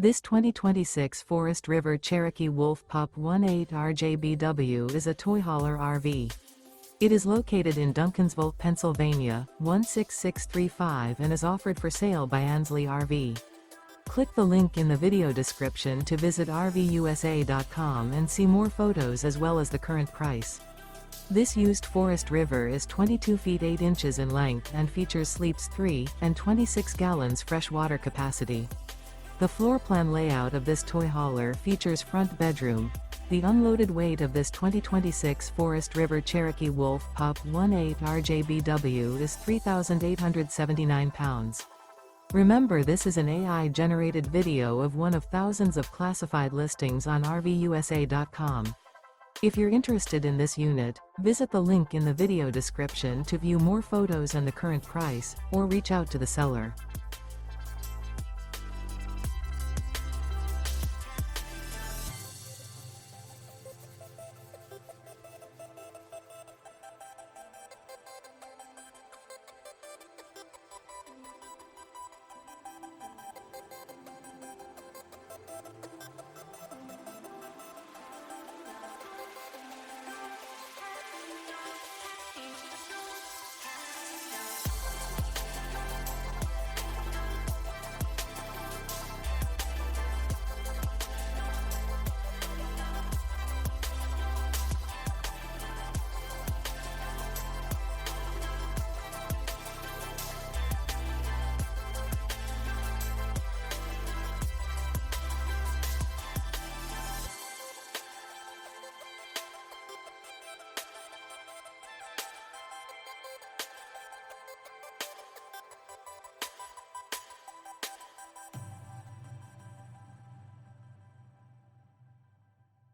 This 2026 Forest River Cherokee Wolf Pup 18 RJBW is a toy hauler RV. It is located in Duncansville, Pennsylvania, 16635 and is offered for sale by Ansley RV. Click the link in the video description to visit RVUSA.com and see more photos as well as the current price. This used Forest River is 22 feet 8 inches in length and features sleeps 3 and 26 gallons fresh water capacity. The floor plan layout of this toy hauler features front bedroom. The unloaded weight of this 2026 Forest River Cherokee Wolf Pup 18 RJBW is 3,879 pounds. Remember, this is an AI-generated video of one of thousands of classified listings on RVUSA.com. If you're interested in this unit, visit the link in the video description to view more photos and the current price, or reach out to the seller.